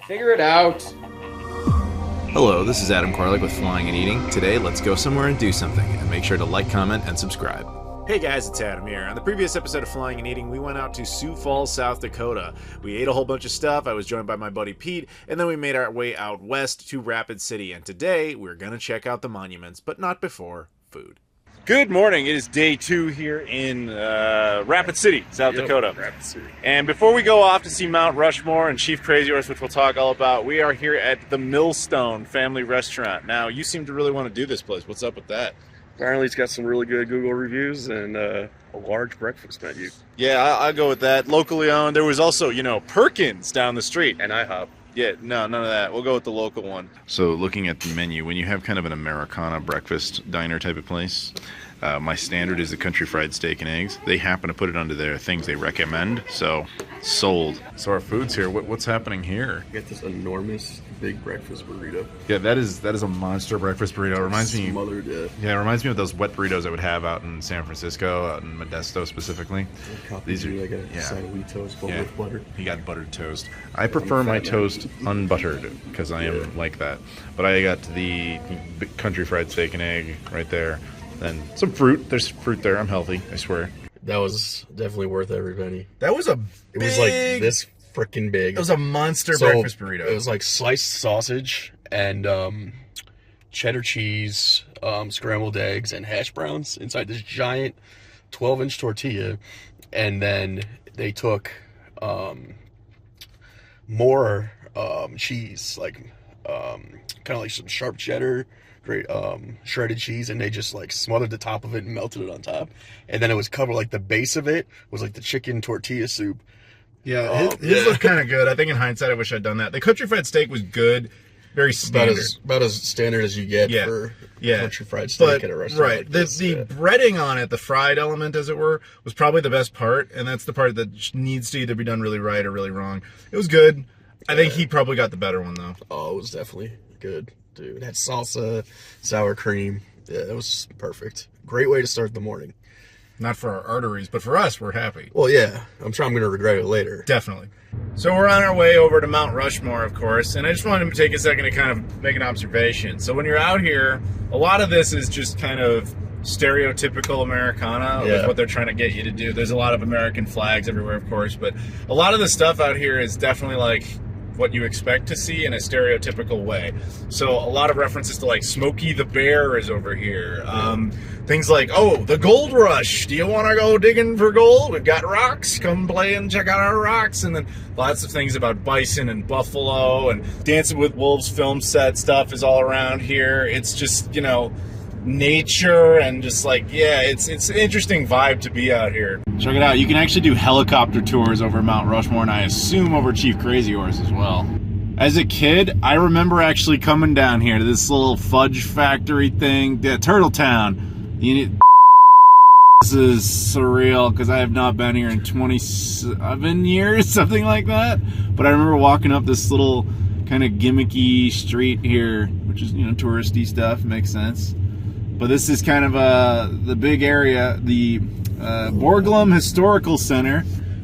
Figure it out. Hello, this is Adam Koralik with Flying and Eating. Today, let's go somewhere and do something, and make sure to like, comment, and subscribe. Hey guys, it's Adam here. On the previous episode of Flying and Eating, we went out to Sioux Falls, South Dakota. We ate a whole bunch of stuff, I was joined by my buddy Pete, and then we made our way out west to Rapid City, and today, we're gonna check out the monuments, but not before food. Good morning, it is day 2 here in Rapid City, South Dakota. Rapid City. And before we go off to see Mt Rushmore and Chief Crazy Horse, which we'll talk all about, we are here at the Millstone Family Restaurant. Now, you seem to really want to do this place. What's up with that? Apparently it's got some really good Google reviews and a large breakfast menu. Yeah, I'll go with that. Locally owned. There was also, Perkins down the street. And IHOP. Yeah, no, none of that. We'll go with the local one. So looking at the menu, when you have kind of an Americana breakfast diner type of place, my standard is the country fried steak and eggs. They happen to put it under their things they recommend, so sold. So our food's here. What's happening here? You got this enormous big breakfast burrito. Yeah, that is a monster breakfast burrito. It reminds me. Smothered, Yeah, it reminds me of those wet burritos I would have out in San Francisco, out in Modesto specifically. These are like a side of wheat toast with butter. You got buttered toast. I prefer my toast unbuttered because I am like that. But I got the country fried steak and egg right there. Then some fruit. There's fruit there. I'm healthy, I swear. That was definitely worth every penny. That was a It was like this freaking big. It was a monster breakfast burrito. It was like sliced sausage and cheddar cheese, scrambled eggs, and hash browns inside this giant 12-inch tortilla. And then they took more cheese, like kind of like some sharp cheddar, great shredded cheese, and they just like smothered the top of it and melted it on top. And then it was covered, like the base of it was like the chicken tortilla soup. Yeah, his looked kind of good. I think in hindsight, I wish I'd done that. The country fried steak was good, very standard. About as standard as you get for country fried steak at a restaurant. Right. Like this. The breading on it, the fried element, as it were, was probably the best part, and that's the part that needs to either be done really right or really wrong. It was good. I think he probably got the better one, though. Oh, it was definitely good, dude. It had salsa, sour cream. Yeah, it was perfect. Great way to start the morning. Not for our arteries, but for us, we're happy. Well, yeah. I'm sure I'm going to regret it later. Definitely. So we're on our way over to Mt Rushmore, of course, and I just wanted to take a second to kind of make an observation. So when you're out here, a lot of this is just kind of stereotypical Americana with what they're trying to get you to do. There's a lot of American flags everywhere, of course, but a lot of the stuff out here is definitely like what you expect to see in a stereotypical way. So a lot of references to like Smokey the Bear is over here. Things like, oh, the gold rush. Do you want to go digging for gold? We've got rocks. Come play and check out our rocks. And then lots of things about Bison and Buffalo, and Dancing with Wolves film set stuff is all around here. It's just, nature and just like, it's an interesting vibe to be out here. Check it out. You can actually do helicopter tours over Mt Rushmore, and I assume over Chief Crazy Horse as well. As a kid, I remember actually coming down here to this little fudge factory thing, Turtle Town. This is surreal because I have not been here in 27 years, something like that. But I remember walking up this little kind of gimmicky street here, which is, touristy stuff, makes sense. But this is kind of the big area, the Borglum Historical Center,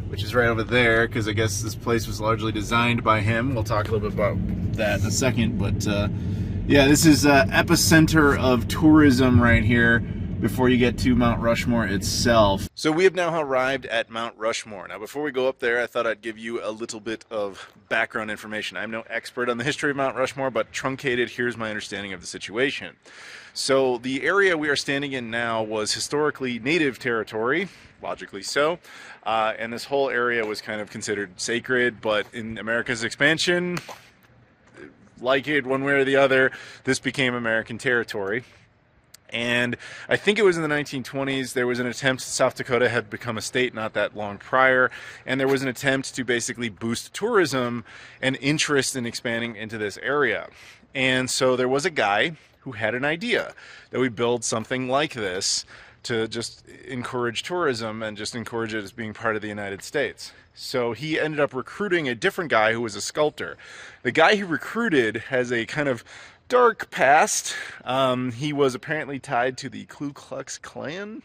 which is right over there, because I guess this place was largely designed by him. We'll talk a little bit about that in a second. But this is epicenter of tourism right here before you get to Mt Rushmore itself. So we have now arrived at Mt Rushmore. Now before we go up there, I thought I'd give you a little bit of background information. I'm no expert on the history of Mt Rushmore, but truncated, here's my understanding of the situation. So the area we are standing in now was historically native territory, logically so, and this whole area was kind of considered sacred, but in America's expansion, like it one way or the other, this became American territory. And I think it was in the 1920s, there was an attempt, South Dakota had become a state not that long prior, and there was an attempt to basically boost tourism and interest in expanding into this area. And so there was a guy who had an idea that we build something like this to just encourage tourism and just encourage it as being part of the United States. So he ended up recruiting a different guy who was a sculptor. The guy he recruited has a kind of dark past. He was apparently tied to the Ku Klux Klan,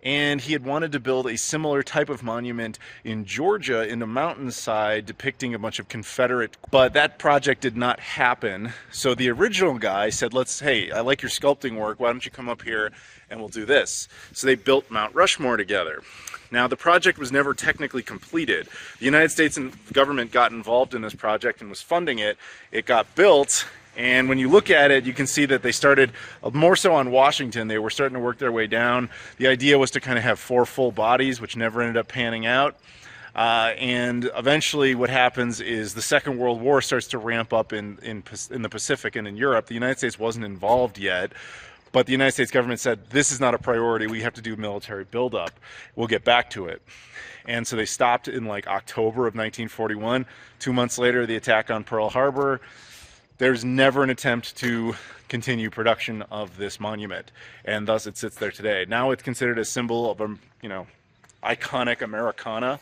and he had wanted to build a similar type of monument in Georgia in a mountainside depicting a bunch of Confederate, but that project did not happen. So the original guy said, hey, I like your sculpting work, why don't you come up here and we'll do this. So they built Mount Rushmore together. Now, the project was never technically completed. The United States government got involved in this project and was funding it. It got built, and when you look at it, you can see that they started more so on Washington. They were starting to work their way down. The idea was to kind of have 4 full bodies, which never ended up panning out. And eventually what happens is the Second World War starts to ramp up in the Pacific and in Europe. The United States wasn't involved yet. But the United States government said, this is not a priority, we have to do military buildup. We'll get back to it. And so they stopped in like October of 1941. 2 months later, the attack on Pearl Harbor. There's never an attempt to continue production of this monument, and thus it sits there today. Now it's considered a symbol of a, iconic Americana,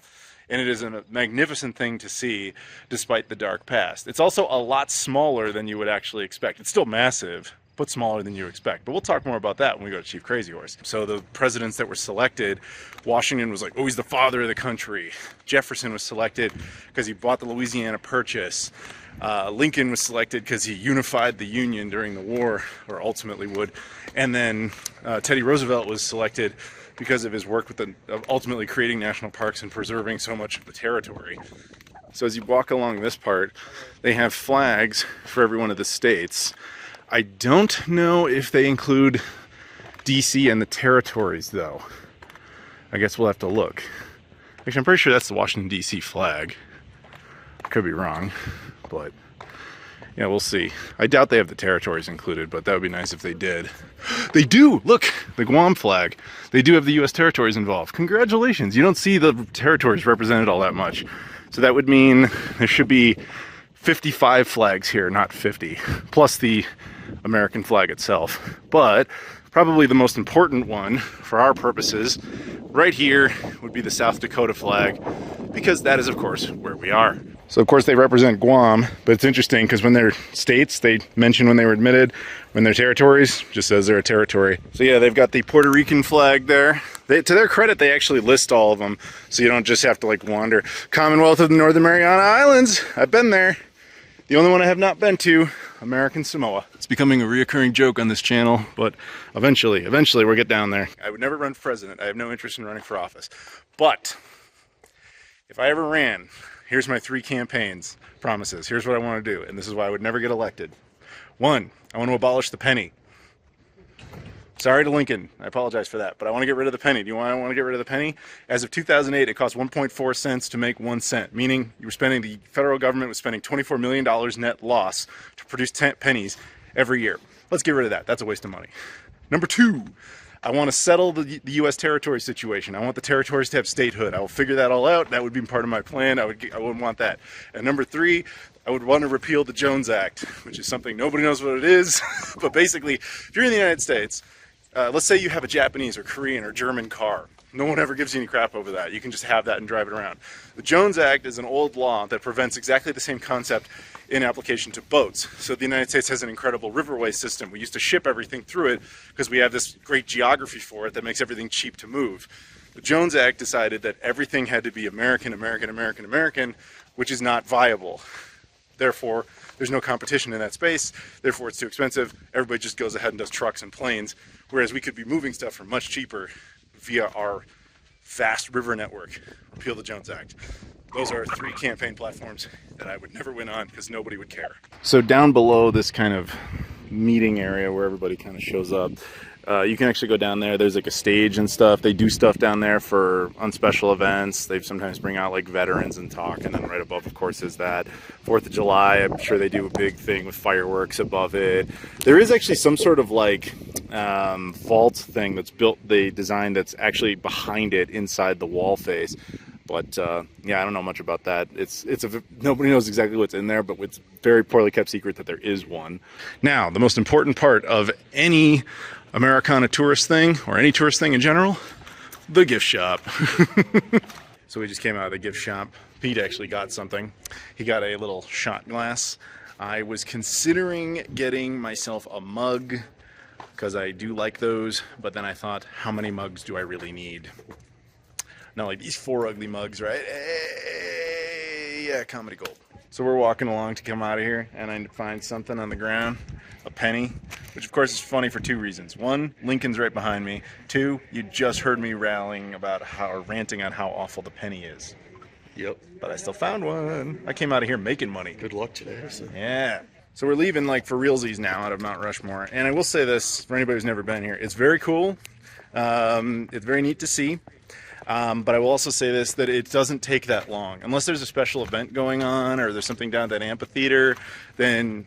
and it is a magnificent thing to see despite the dark past. It's also a lot smaller than you would actually expect. It's still massive, but smaller than you expect. But we'll talk more about that when we go to Chief Crazy Horse. So the presidents that were selected, Washington was like, oh, he's the father of the country. Jefferson was selected because he bought the Louisiana Purchase. Lincoln was selected because he unified the Union during the war, or ultimately would. And then Teddy Roosevelt was selected because of his work with ultimately creating national parks and preserving so much of the territory. So as you walk along this part, they have flags for every one of the states. I don't know if they include DC and the territories, though. I guess we'll have to look. Actually, I'm pretty sure that's the Washington, D.C. flag. Could be wrong, but yeah, we'll see. I doubt they have the territories included, but that would be nice if they did. They do! Look! The Guam flag. They do have the U.S. territories involved. Congratulations! You don't see the territories represented all that much. So that would mean there should be 55 flags here, not 50, plus the American flag itself. But probably the most important one for our purposes right here would be the South Dakota flag, because that is of course where we are. So of course they represent Guam, but it's interesting because when they're states, they mention when they were admitted. When they're territories, just says they're a territory. So yeah, they've got the Puerto Rican flag there. To their credit, they actually list all of them, so you don't just have to like wander. Commonwealth of the Northern Mariana Islands, I've been there. The only one I have not been to, American Samoa. It's becoming a reoccurring joke on this channel, but eventually we'll get down there. I would never run for president. I have no interest in running for office. But if I ever ran, here's my 3 campaigns promises. Here's what I want to do, and this is why I would never get elected. 1, I want to abolish the penny. Sorry to Lincoln, I apologize for that, but I want to get rid of the penny. Do you want to get rid of the penny? As of 2008, it cost 1.4 cents to make 1 cent, meaning the federal government was spending $24 million net loss to produce 10 pennies every year. Let's get rid of that. That's a waste of money. Number 2, I want to settle the U.S. territory situation. I want the territories to have statehood. I will figure that all out. That would be part of my plan. I wouldn't want that. And number 3, I would want to repeal the Jones Act, which is something nobody knows what it is. But basically, if you're in the United States, let's say you have a Japanese or Korean or German car. No one ever gives you any crap over that. You can just have that and drive it around. The Jones Act is an old law that prevents exactly the same concept in application to boats. So the United States has an incredible riverway system. We used to ship everything through it because we have this great geography for it that makes everything cheap to move. The Jones Act decided that everything had to be American, American, American, American, which is not viable. Therefore, there's no competition in that space. Therefore, it's too expensive. Everybody just goes ahead and does trucks and planes, whereas we could be moving stuff for much cheaper via our vast river network. Repeal the Jones Act. Those are 3 campaign platforms that I would never win on because nobody would care. So down below this kind of meeting area where everybody kind of shows up, you can actually go down there. There's like a stage and stuff. They do stuff down there on special events. They sometimes bring out like veterans and talk, and then right above, of course, is that 4th of July. I'm sure they do a big thing with fireworks above it. There is actually some sort of like vault thing that's built, they designed, that's actually behind it inside the wall face. But yeah, I don't know much about that. Nobody knows exactly what's in there, but it's very poorly kept secret that there is one. Now, the most important part of any Americana tourist thing, or any tourist thing in general, the gift shop. So we just came out of the gift shop. Pete actually got something. He got a little shot glass. I was considering getting myself a mug, because I do like those, but then I thought, how many mugs do I really need? Not like these 4 ugly mugs, right? Hey, yeah, comedy gold. So we're walking along to come out of here, and I find something on the ground, a penny, which of course is funny for 2 reasons. 1, Lincoln's right behind me. 2, you just heard me rallying about or ranting on how awful the penny is. Yep. But I still found one. I came out of here making money. Good luck today. So. Yeah. So we're leaving like for realsies now out of Mount Rushmore. And I will say this, for anybody who's never been here, it's very cool. It's very neat to see. But I will also say this, that it doesn't take that long. Unless there's a special event going on or there's something down at that amphitheater, then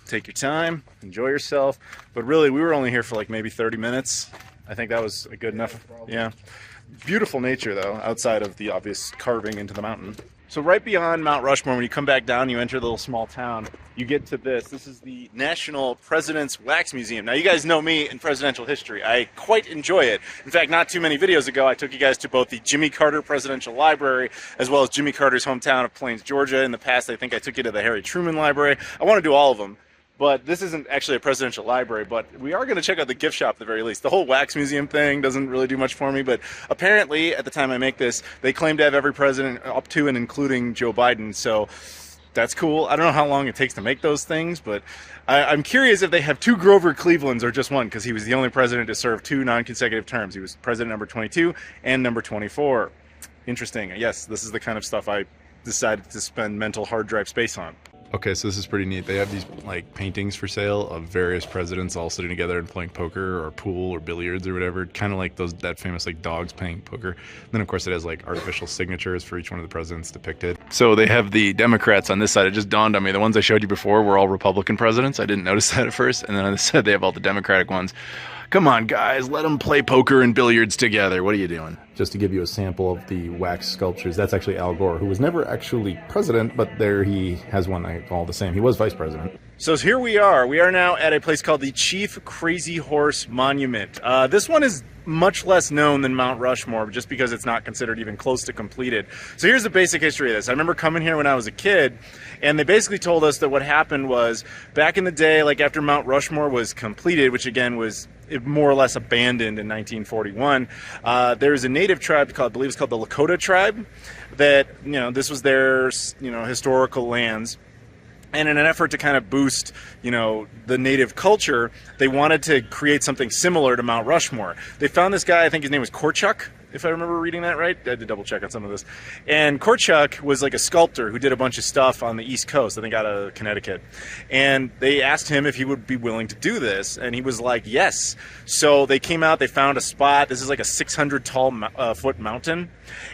take your time, enjoy yourself. But really, we were only here for like maybe 30 minutes. I think that was good enough. Yeah. Beautiful nature, though, outside of the obvious carving into the mountain. So right beyond Mount Rushmore, when you come back down, you enter the little small town, you get to this. This is the National President's Wax Museum. Now, you guys know me in presidential history. I quite enjoy it. In fact, not too many videos ago, I took you guys to both the Jimmy Carter Presidential Library as well as Jimmy Carter's hometown of Plains, Georgia. In the past, I think I took you to the Harry Truman Library. I want to do all of them. But this isn't actually a presidential library, but we are going to check out the gift shop at the very least. The whole wax museum thing doesn't really do much for me, but apparently, at the time I make this, they claim to have every president up to and including Joe Biden, so that's cool. I don't know how long it takes to make those things, but I'm curious if they have 2 Grover Clevelands or just 1, because he was the only president to serve 2 non-consecutive terms. He was president number 22 and number 24. Interesting. Yes, this is the kind of stuff I decided to spend mental hard drive space on. Okay, so this is pretty neat. They have these like paintings for sale of various presidents all sitting together and playing poker or pool or billiards or whatever, kind of like that famous like dogs playing poker. Then of course it has like artificial signatures for each one of the presidents depicted. So they have the Democrats on this side. It just dawned on me, the ones I showed you before were all Republican presidents. I didn't notice that at first, and then on this side they have all the Democratic ones. Come on, guys, let them play poker and billiards together. What are you doing? Just to give you a sample of the wax sculptures, that's actually Al Gore, who was never actually president, but there he has one all the same. He was vice president. So here we are. We are now at a place called the Chief Crazy Horse Monument. This one is much less known than Mount Rushmore, just because it's not considered even close to completed. So here's the basic history of this. I remember coming here when I was a kid, and they basically told us that what happened was, back in the day, like after Mount Rushmore was completed, which again was more or less abandoned in 1941, there's a native tribe called, I believe it's called the Dakota tribe, that, this was their, historical lands. And in an effort to kind of boost, the native culture, they wanted to create something similar to Mount Rushmore. They found this guy, I think his name was Korchak, if I remember reading that right. I had to double check on some of this. And Korchak was like a sculptor who did a bunch of stuff on the East Coast, I think out of Connecticut. And they asked him if he would be willing to do this, and he was like, yes. So they came out, they found a spot. This is like a 600-foot mountain.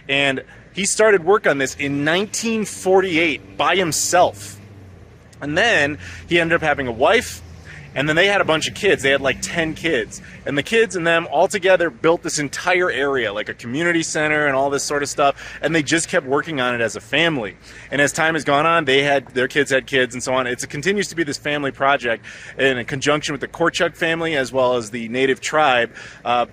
And he started work on this in 1948 by himself. And then he ended up having a wife, and then they had a bunch of kids. They had like 10 kids. And the kids and them all together built this entire area, like a community center and all this sort of stuff. And they just kept working on it as a family. And as time has gone on, their kids had kids and so on. It continues to be this family project in conjunction with the Korchak family as well as the native tribe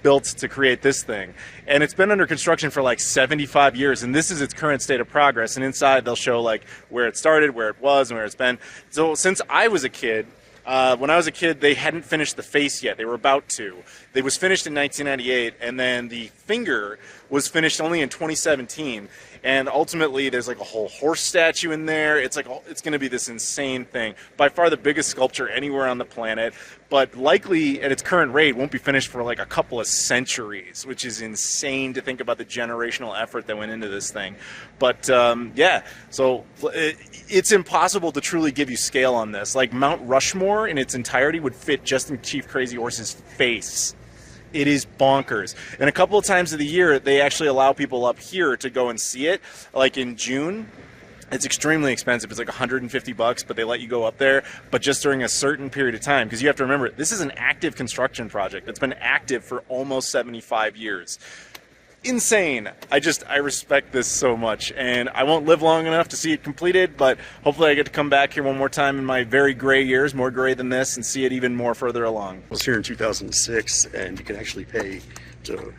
built to create this thing. And it's been under construction for like 75 years, and this is its current state of progress. And inside they'll show like where it started, where it was, and where it's been. So since I was a kid, when I was a kid, they hadn't finished the face yet. They were about to. It was finished in 1998, and then the finger was finished only in 2017. And ultimately, there's like a whole horse statue in there. It's going to be this insane thing. By far the biggest sculpture anywhere on the planet, but likely at its current rate won't be finished for like a couple of centuries, which is insane to think about the generational effort that went into this thing. But yeah, so it's impossible to truly give you scale on this. Like Mount Rushmore in its entirety would fit just in Chief Crazy Horse's face. It is bonkers. And a couple of times of the year, they actually allow people up here to go and see it. Like in June, it's extremely expensive. It's like $150, but they let you go up there, but just during a certain period of time. Because you have to remember, this is an active construction project that's been active for almost 75 years. Insane. I respect this so much, and I won't live long enough to see it completed, but hopefully I get to come back here one more time in my very gray years, more gray than this, and see it even more further along. I was here in 2006, and you can actually pay to,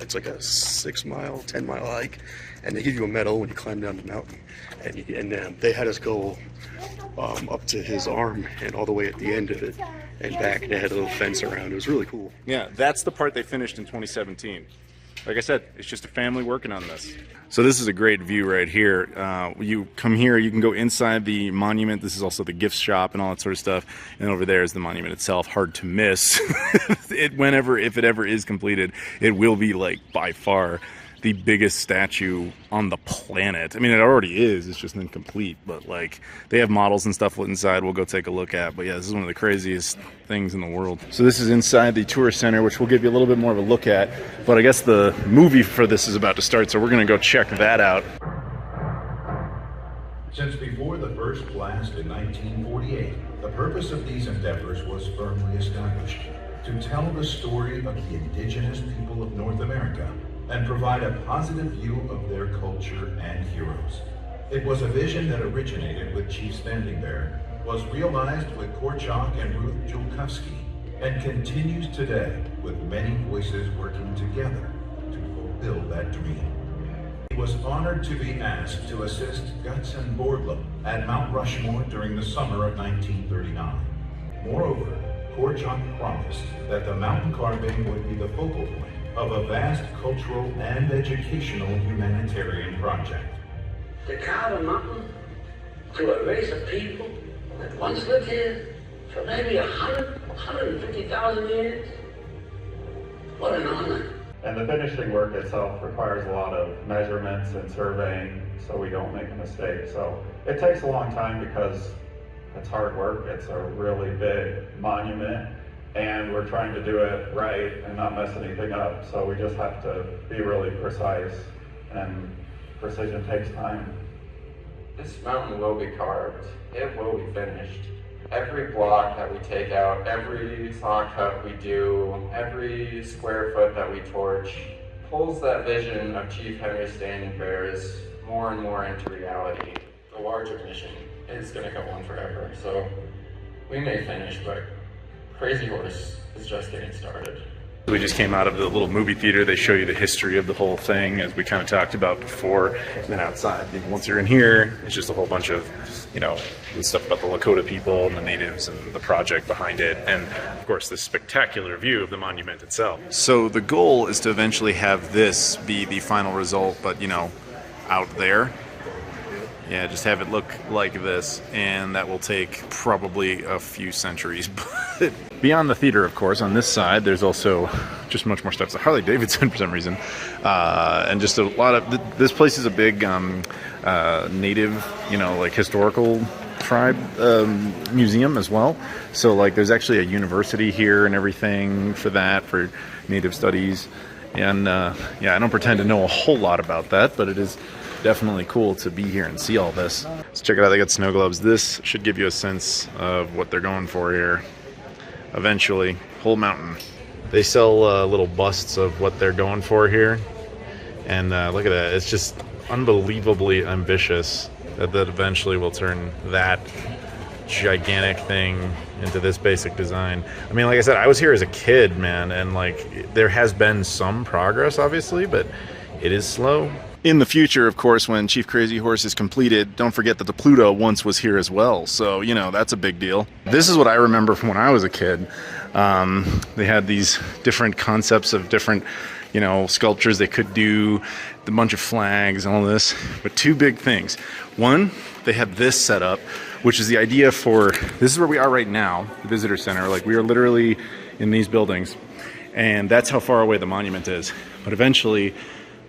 it's like a 6-mile, 10-mile hike, and they give you a medal when you climb down the mountain. And they had us go up to his arm and all the way at the end of it and back. They had a little fence around. It was really cool. Yeah, that's the part they finished in 2017. Like I said, it's just a family working on this. So this is a great view right here. You come here, you can go inside the monument. This is also the gift shop and all that sort of stuff. And over there is the monument itself. Hard to miss. If it ever is completed, it will be like by far the biggest statue on the planet. I mean, it already is. It's just incomplete. But like, they have models and stuff inside. We'll go take a look at. But yeah, this is one of the craziest things in the world. So this is inside the tourist center, which we'll give you a little bit more of a look at. But I guess the movie for this is about to start, so we're going to go check that out. Since before the first blast in 1948, the purpose of these endeavors was firmly established: to tell the story of the indigenous people of North America and provide a positive view of their culture and heroes. It was a vision that originated with Chief Standing Bear, was realized with Korchak and Ruth Julkowski, and continues today with many voices working together to fulfill that dream. He was honored to be asked to assist Gutzon Borglum at Mt Rushmore during the summer of 1939. Moreover, Korchak promised that the mountain carving would be the focal point of a vast cultural and educational humanitarian project. To carve a mountain to a race of people that once lived here for maybe 150,000 years? What an honor. And the finishing work itself requires a lot of measurements and surveying so we don't make a mistake. So it takes a long time because it's hard work. It's a really big monument, and we're trying to do it right and not mess anything up. So we just have to be really precise, and precision takes time. This mountain will be carved. It will be finished. Every block that we take out, every saw cut we do, every square foot that we torch pulls that vision of Chief Henry Standing Bear's more and more into reality. The larger mission is going to go on forever. So we may finish, but Crazy Horse is just getting started. We just came out of the little movie theater. They show you the history of the whole thing, as we kind of talked about before. And then outside, once you're in here, it's just a whole bunch of, the stuff about the Dakota people and the natives and the project behind it. And of course, this spectacular view of the monument itself. So the goal is to eventually have this be the final result, but out there. Yeah, just have it look like this, and that will take probably a few centuries. But beyond the theater, of course, on this side, there's also just much more stuff. It's a Harley Davidson for some reason, and just a lot of. This place is a big native, like historical tribe museum as well. So there's actually a university here and everything for native studies. And I don't pretend to know a whole lot about that, but it is definitely cool to be here and see all this. Let's check it out. They got snow globes. This should give you a sense of what they're going for here. Eventually, whole mountain. They sell little busts of what they're going for here. And look at that. It's just unbelievably ambitious that eventually will turn that gigantic thing into this basic design. I mean, like I said, I was here as a kid, man, and there has been some progress, obviously, but it is slow. In the future, of course, when Chief Crazy Horse is completed, don't forget that the Pluto once was here as well. So, that's a big deal. This is what I remember from when I was a kid. They had these different concepts of different, sculptures they could do, a bunch of flags, all this. But two big things. One, they had this set up, which is the idea for, this is where we are right now, the visitor center. We are literally in these buildings, and that's how far away the monument is. But eventually,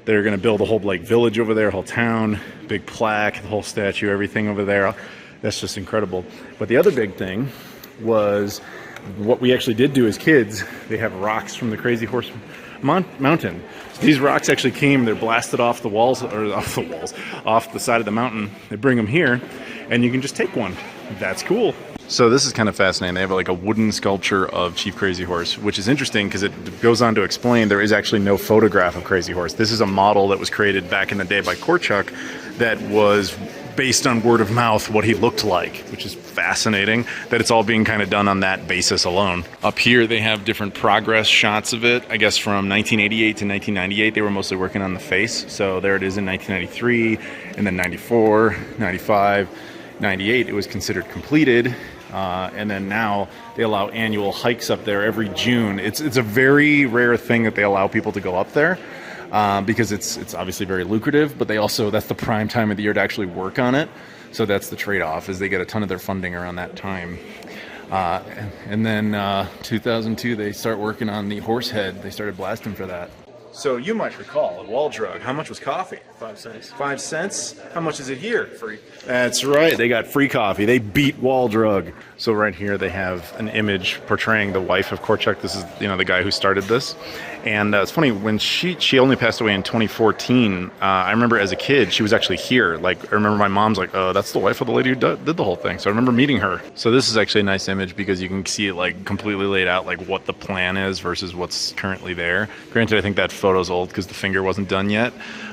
they're going to build a whole village over there, a whole town, big plaque, the whole statue, everything over there. That's just incredible. But the other big thing was what we actually did do as kids. They have rocks from the Crazy Horse Mountain. So these rocks actually they're blasted off the walls, off the side of the mountain. They bring them here, and you can just take one. That's cool. So this is kind of fascinating. They have a wooden sculpture of Chief Crazy Horse, which is interesting because it goes on to explain there is actually no photograph of Crazy Horse. This is a model that was created back in the day by Korchak that was based on word of mouth what he looked like, which is fascinating that it's all being kind of done on that basis alone. Up here they have different progress shots of it. I guess from 1988 to 1998 they were mostly working on the face. So there it is in 1993, and then 94, 95, 98 it was considered completed. And then now they allow annual hikes up there every June. It's a very rare thing that they allow people to go up there. Because it's obviously very lucrative, but they also, that's the prime time of the year to actually work on it. So that's the trade-off, is they get a ton of their funding around that time. And then 2002, they start working on the horse head. They started blasting for that. So you might recall at Wall Drug, how much was coffee? 5 cents. 5 cents? How much is it here? Free. That's right. They got free coffee. They beat Wall Drug. So right here they have an image portraying the wife of Korchak. This is, the guy who started this. And it's funny, when she only passed away in 2014, I remember as a kid, she was actually here. Like, I remember my mom's like, oh, that's the wife of the lady who did the whole thing. So I remember meeting her. So this is actually a nice image because you can see it like completely laid out, like what the plan is versus what's currently there. Granted, I think that photo's old because the finger wasn't done yet.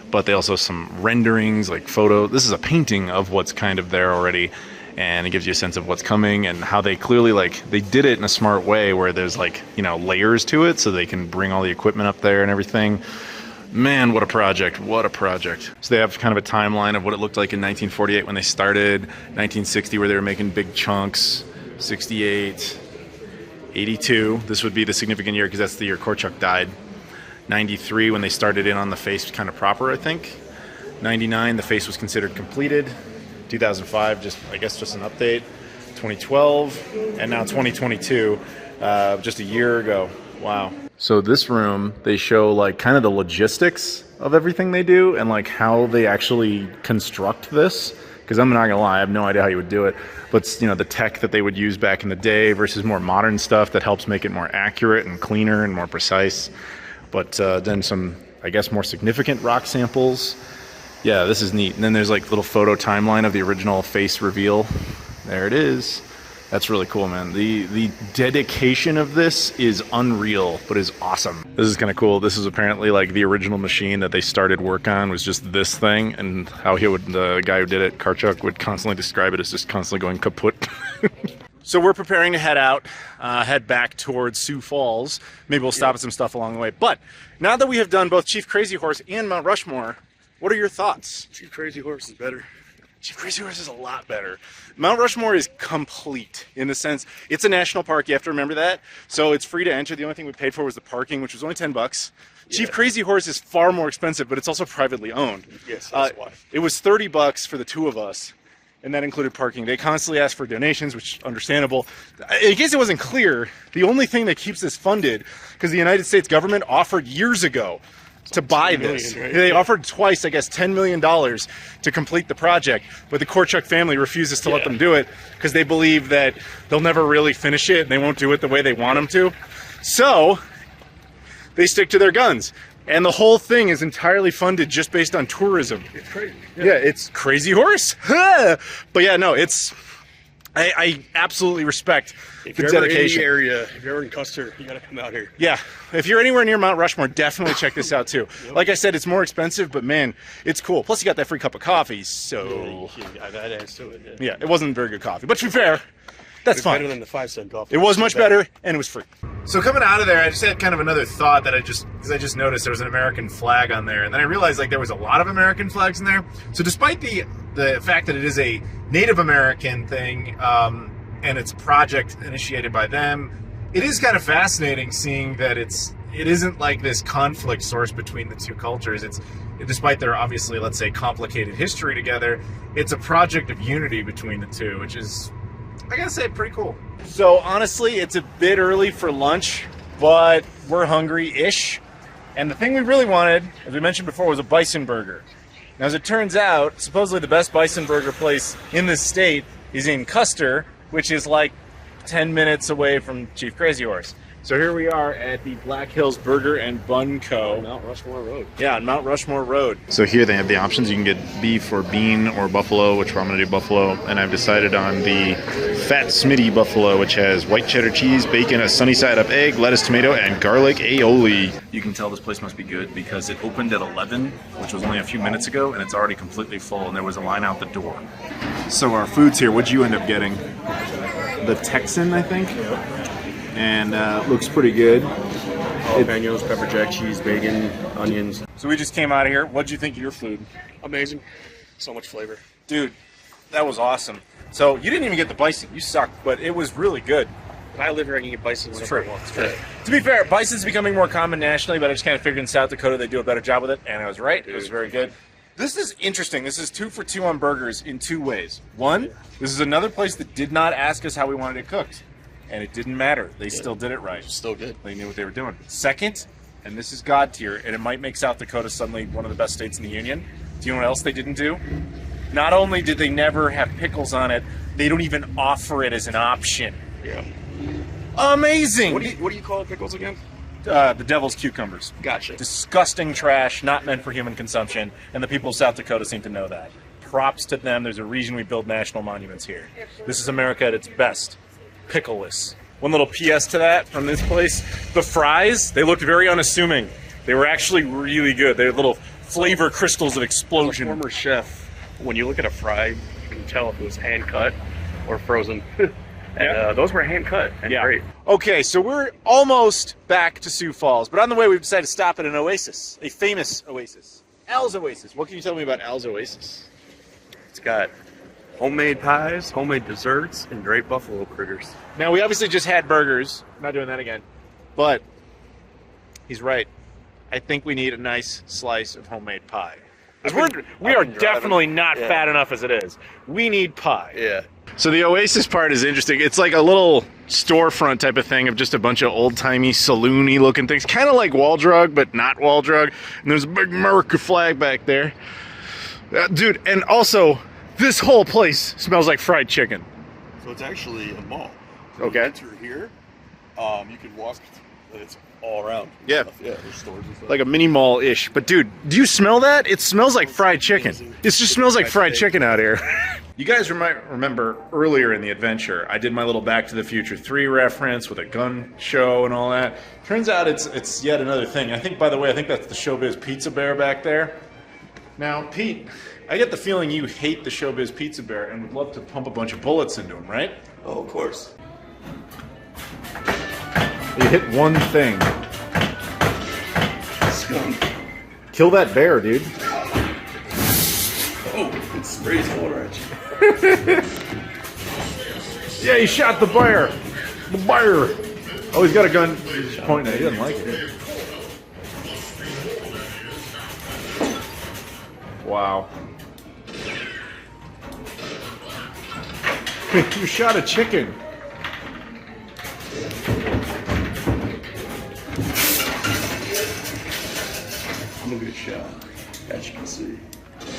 But they also have some renderings, like photo. This is a painting of what's kind of there already. And it gives you a sense of what's coming and how they clearly, they did it in a smart way where there's layers to it so they can bring all the equipment up there and everything. Man, what a project. What a project. So they have kind of a timeline of what it looked like in 1948 when they started, 1960 where they were making big chunks, 68, 82. This would be the significant year because that's the year Korchak died. 93 when they started in on the face kind of proper, I think. 99, the face was considered completed. 2005, just an update. 2012, and now 2022, just a year ago. Wow. So this room, they show kind of the logistics of everything they do and how they actually construct this. Because I'm not gonna lie, I have no idea how you would do it. But the tech that they would use back in the day versus more modern stuff that helps make it more accurate and cleaner and more precise. But then some, more significant rock samples. Yeah, this is neat. And then there's little photo timeline of the original face reveal. There it is. That's really cool, man. The dedication of this is unreal, but is awesome. This is kind of cool. This is apparently the original machine that they started work on was just this thing, and how the guy who did it, Korchak, would constantly describe it as just constantly going kaput. So we're preparing to head back towards Sioux Falls. Maybe we'll stop at some stuff along the way. But now that we have done both Chief Crazy Horse and Mount Rushmore, what are your thoughts? Chief Crazy Horse is better. Chief Crazy Horse is a lot better. Mount Rushmore is complete in the sense it's a national park. You have to remember that. So it's free to enter. The only thing we paid for was the parking, which was only $10. Yeah. Chief Crazy Horse is far more expensive, but it's also privately owned. Yes, that's why. It was $30 for the two of us, and that included parking. They constantly ask for donations, which is understandable. In case it wasn't clear, the only thing that keeps this funded, because the United States government offered years ago to buy this. Right? They offered twice, I guess, $10 million to complete the project, but the Korchak family refuses to let them do it because they believe that they'll never really finish it and they won't do it the way they want them to. So they stick to their guns. And the whole thing is entirely funded just based on tourism. It's crazy. Yeah, it's Crazy Horse. But yeah, no, I absolutely respect the dedication. In the area, if you're ever in Custer, you gotta come out here. Yeah, if you're anywhere near Mount Rushmore, definitely check this out too. Like I said, it's more expensive, but man, it's cool. Plus, you got that free cup of coffee, so I've had it to it. Yeah, it wasn't very good coffee, but to be fair, that's fine. Better than the 5-cent coffee. It was much better, and it was free. So coming out of there, I just had kind of another thought that I just noticed there was an American flag on there, and then I realized there was a lot of American flags in there. So despite the fact that it is a Native American thing, and it's a project initiated by them, it is kind of fascinating seeing that it isn't this conflict source between the two cultures. Despite their obviously, let's say, complicated history together, it's a project of unity between the two, which is, I gotta say, pretty cool. So honestly, it's a bit early for lunch, but we're hungry-ish. And the thing we really wanted, as we mentioned before, was a bison burger. Now, as it turns out, supposedly the best bison burger place in this state is in Custer, which is 10 minutes away from Chief Crazy Horse. So here we are at the Black Hills Burger and Bun Co. Mount Rushmore Road. Yeah, on Mount Rushmore Road. So here they have the options. You can get beef or bean or buffalo, which I'm going to do buffalo. And I've decided on the Fat Smitty buffalo, which has white cheddar cheese, bacon, a sunny side up egg, lettuce, tomato, and garlic aioli. You can tell this place must be good because it opened at 11, which was only a few minutes ago, and it's already completely full, and there was a line out the door. So our food's here. What'd you end up getting? The Texan, I think. And looks pretty good. Jalapenos, pepper jack, cheese, bacon, onions. So we just came out of here. What'd you think of your food? Amazing. So much flavor. Dude, that was awesome. So you didn't even get the bison. You sucked, but it was really good. If I live here, I can get bison. It's true. It's true. To be fair, bison's becoming more common nationally, but I just kind of figured in South Dakota they do a better job with it, and I was right. It was very good. This is interesting. This is 2 for 2 on burgers in 2 ways. One, this is another place that did not ask us how we wanted it cooked. And it didn't matter. They still did it right. Still good. They knew what they were doing. Second, and this is God tier, and it might make South Dakota suddenly one of the best states in the union. Do you know what else they didn't do? Not only did they never have pickles on it, they don't even offer it as an option. Yeah. Amazing! What do you call pickles again? The devil's cucumbers. Gotcha. Disgusting trash, not meant for human consumption, and the people of South Dakota seem to know that. Props to them. There's a reason we build national monuments here. This is America at its best. Pickleless. One little PS to that from this place. The fries, they looked very unassuming. They were actually really good. They're little flavor crystals of explosion. As a former chef, when you look at a fry, you can tell if it was hand cut or frozen. And those were hand cut and great. Okay, so we're almost back to Sioux Falls, but on the way we've decided to stop at an oasis, a famous oasis. Als Oasis. What can you tell me about Als Oasis? It's got homemade pies, homemade desserts, and great buffalo critters. Now, we obviously just had burgers. I'm not doing that again. But he's right. I think we need a nice slice of homemade pie. We are definitely not fat enough as it is. We need pie. Yeah. So the Oasis part is interesting. It's like a little storefront type of thing of just a bunch of old-timey, saloony looking things. Kind of like Wall Drug, but not Wall Drug. And there's a big America flag back there. Dude, and also, this whole place smells like fried chicken. So it's actually a mall. Okay. You enter here, you can walk, it's all around. Yeah. Yeah, there's stores and stuff. Like a mini mall-ish. But dude, do you smell that? It smells like fried chicken. It just smells like fried chicken out here. You guys might remember earlier in the adventure, I did my little Back to the Future 3 reference with a gun show and all that. Turns out it's yet another thing. I think, by the way, that's the Showbiz Pizza Bear back there. Now, Pete, I get the feeling you hate the Showbiz Pizza Bear and would love to pump a bunch of bullets into him, right? Oh, of course. You hit one thing. Scum. Kill that bear, dude. Oh, it sprays water at you. Yeah, he shot the bear. The bear. Oh, he's got a gun. He's pointing at it. He doesn't like it. Wow. You shot a chicken. I'm a good shot, as you can see.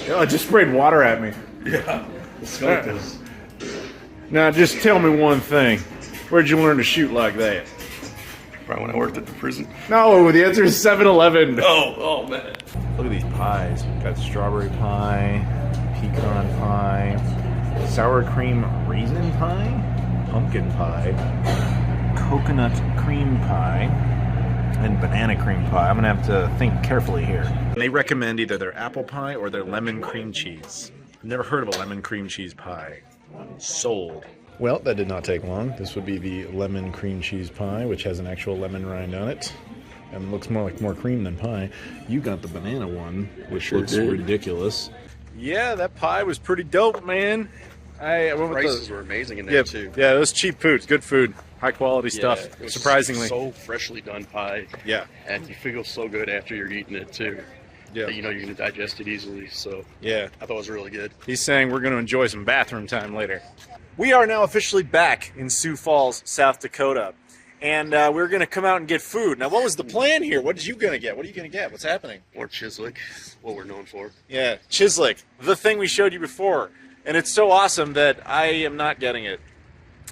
Oh, it just sprayed water at me. Yeah, the skunk is. Now, just tell me one thing. Where'd you learn to shoot like that? Right when I worked at the prison. No, the answer is 7-Eleven. Oh man. Look at these pies. We've got strawberry pie, pecan pie, sour cream raisin pie, pumpkin pie, coconut cream pie, and banana cream pie. I'm going to have to think carefully here. They recommend either their apple pie or their lemon cream cheese. I've never heard of a lemon cream cheese pie. Sold. Well, that did not take long. This would be the lemon cream cheese pie, which has an actual lemon rind on it. And looks more like more cream than pie. You got the banana one, which looks ridiculous. Yeah, that pie was pretty dope, man. I went with Prices were amazing in there too. Yeah, it was cheap food. It's good food. High quality stuff. It was Surprisingly. so freshly done pie. Yeah. And you feel so good after you're eating it too. Yeah. You know you're going to digest it easily. So yeah, I thought it was really good. He's saying we're going to enjoy some bathroom time later. We are now officially back in Sioux Falls, South Dakota. And we're going to come out and get food. Now, what was the plan here? What are you going to get? What are you going to get? What's happening? Or Chislik, what we're known for. Yeah, Chislik, the thing we showed you before. And it's so awesome that I am not getting it.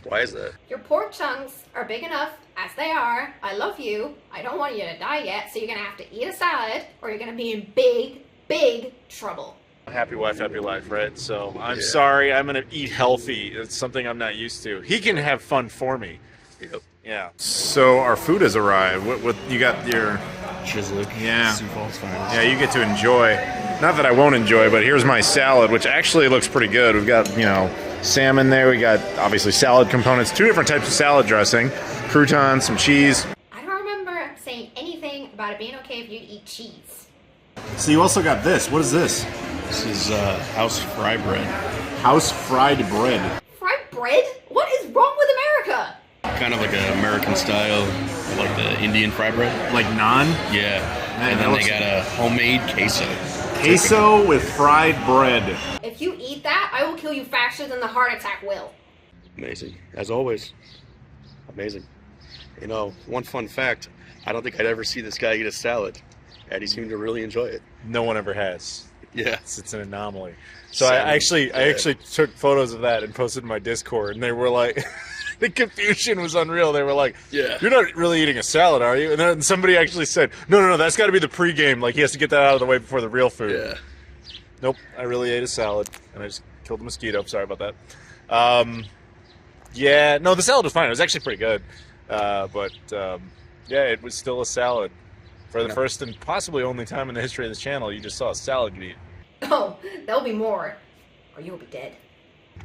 Why is that? Your pork chunks are big enough as they are. I love you. I don't want you to die yet, so you're gonna have to eat a salad or you're gonna be in big, big trouble. Happy wife, happy life, right? So I'm sorry, I'm gonna eat healthy. It's something I'm not used to. He can have fun for me. Yep. Yeah. So our food has arrived. What you got your Chislik. Yeah. Sioux Falls finest. Yeah, you get to enjoy. Not that I won't enjoy, but here's my salad, which actually looks pretty good. We've got, you know, salmon there. We got obviously salad components, 2 different types of salad dressing, croutons, some cheese. I don't remember saying anything about it being okay if you eat cheese. So you also got this. What is this? This is house fry bread. House fried bread. Fried bread? What is wrong with America? Kind of like an American style, like the Indian fry bread. Like naan? Yeah. Man, and then they got a homemade queso. Queso with fried bread. If you eat that, I will kill you faster than the heart attack will. Amazing. As always. Amazing. You know, one fun fact, I don't think I'd ever see this guy eat a salad. And he seemed to really enjoy it. No one ever has. Yeah. It's an anomaly. So I actually took photos of that and posted in my Discord, and they were like, the confusion was unreal. They were like, yeah, you're not really eating a salad, are you? And then somebody actually said, no, that's got to be the pregame. Like, he has to get that out of the way before the real food. Yeah. Nope, I really ate a salad, and I just killed a mosquito. Sorry about that. Yeah, no, the salad was fine. It was actually pretty good. Yeah, it was still a salad. For the first and possibly only time in the history of this channel, you just saw a salad get eaten. Oh, there'll be more, or you'll be dead.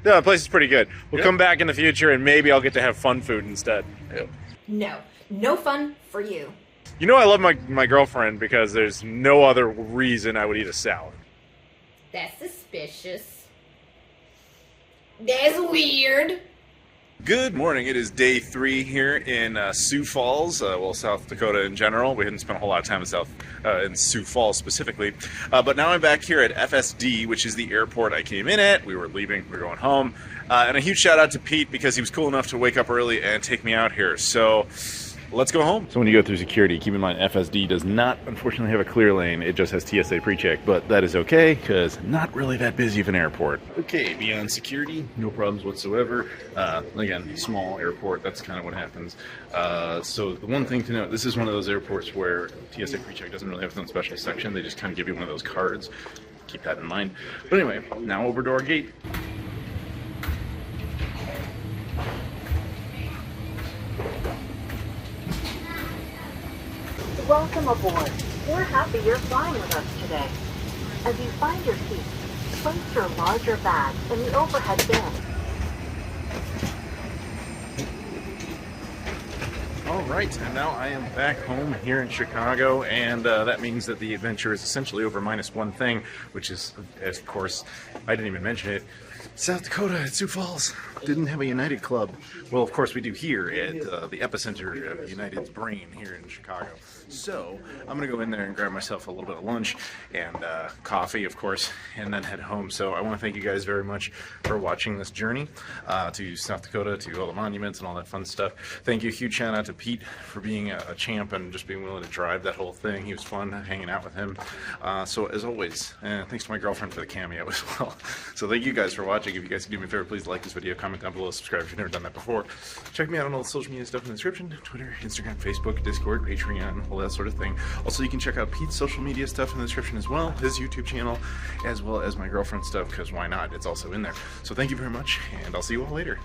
No, the place is pretty good. We'll come back in the future, and maybe I'll get to have fun food instead. Yep. No fun for you. You know I love my girlfriend because there's no other reason I would eat a salad. That's suspicious. That's weird. Good morning. It is day 3 here in Sioux Falls, well, South Dakota in general. We hadn't spent a whole lot of time in Sioux Falls specifically. But now I'm back here at FSD, which is the airport I came in at. We were leaving. We were going home. And a huge shout out to Pete because he was cool enough to wake up early and take me out here. So let's go home. So when you go through security, keep in mind FSD does not, unfortunately, have a clear lane. It just has TSA pre-check, but that is okay because not really that busy of an airport. Okay, beyond security, no problems whatsoever. Again, small airport, that's kind of what happens. So the one thing to note, this is one of those airports where TSA pre-check doesn't really have its own special section. They just kind of give you one of those cards. Keep that in mind. But anyway, now over to our gate. Welcome aboard. We're happy you're flying with us today. As you find your seat, place your larger bag in the overhead bin. All right, and now I am back home here in Chicago, and that means that the adventure is essentially over minus one thing, which is, of course, I didn't even mention it, South Dakota at Sioux Falls didn't have a United Club. Well, of course we do here at the epicenter of United's brain here in Chicago. So I'm going to go in there and grab myself a little bit of lunch and coffee, of course, and then head home. So I want to thank you guys very much for watching this journey to South Dakota, to all the monuments and all that fun stuff. Thank you. Huge shout out to Pete for being a champ and just being willing to drive that whole thing. He was fun hanging out with him. So as always, thanks to my girlfriend for the cameo as well. So thank you guys for watching. If you guys can do me a favor, please like this video, comment down below, subscribe if you've never done that before. Check me out on all the social media stuff in the description: Twitter, Instagram, Facebook, Discord, Patreon, all that sort of thing. Also, you can check out Pete's social media stuff in the description as well, his YouTube channel, as well as my girlfriend's stuff, because why not? It's also in there. So thank you very much, and I'll see you all later.